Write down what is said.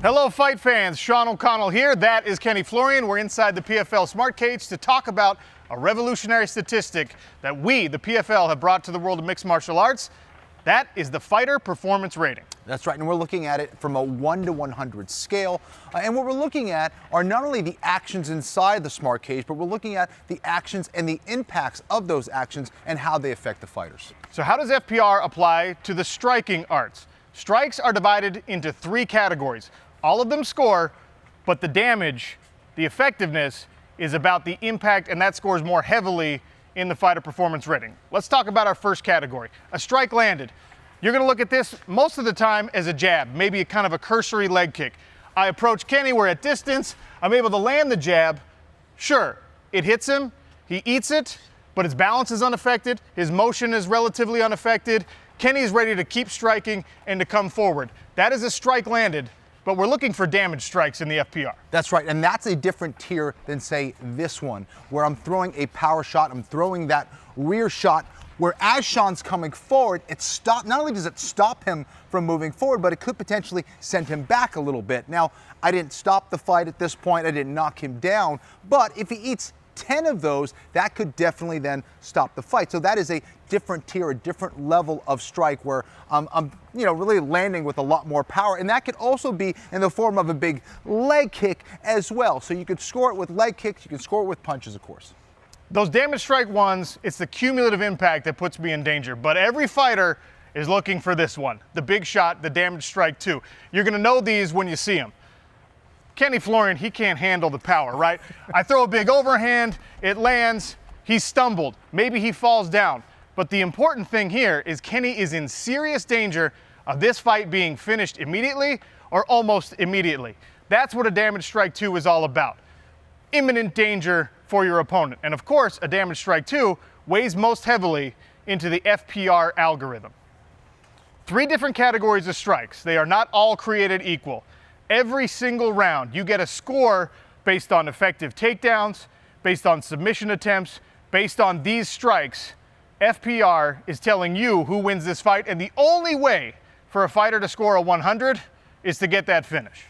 Hello fight fans, Sean O'Connell here. That is Kenny Florian. We're inside the PFL Smart Cage to talk about a revolutionary statistic that we, the PFL, have brought to the world of mixed martial arts. That is the fighter performance rating. That's right, and we're looking at it from a 1 to 100 scale. And what we're looking at are not only the actions inside the Smart Cage, but we're looking at the actions and the impacts of those actions and how they affect the fighters. So how does FPR apply to the striking arts? Strikes are divided into 3 categories. All of them score, but the damage, the effectiveness, is about the impact, and that scores more heavily in the fighter performance rating. Let's talk about our first category. A strike landed. You're gonna look at this most of the time as a jab, maybe a kind of a cursory leg kick. I approach Kenny, we're at distance, I'm able to land the jab. Sure, it hits him, he eats it, but his balance is unaffected, his motion is relatively unaffected. Kenny's ready to keep striking and to come forward. That is a strike landed, but we're looking for damage strikes in the FPR. That's right, and that's a different tier than, say, this one, where I'm throwing a power shot, I'm throwing that rear shot, where as Sean's coming forward, not only does it stop him from moving forward, but it could potentially send him back a little bit. Now, I didn't stop the fight at this point, I didn't knock him down, but if he eats 10 of those, that could definitely then stop the fight. So that is a different tier, a different level of strike where I'm really landing with a lot more power. And that could also be in the form of a big leg kick as well. So you could score it with leg kicks, you can score it with punches, of course. Those damage strike ones, it's the cumulative impact that puts me in danger. But every fighter is looking for this one, the big shot, the damage strike 2. You're gonna know these when you see them. Kenny Florian, he can't handle the power, right? I throw a big overhand, it lands, he stumbled, maybe he falls down. But the important thing here is Kenny is in serious danger of this fight being finished immediately or almost immediately. That's what a damage strike 2 is all about. Imminent danger for your opponent. And of course, a damage strike 2 weighs most heavily into the FPR algorithm. 3 different categories of strikes. They are not all created equal. Every single round, you get a score based on effective takedowns, based on submission attempts, based on these strikes. FPR is telling you who wins this fight, and the only way for a fighter to score a 100 is to get that finish.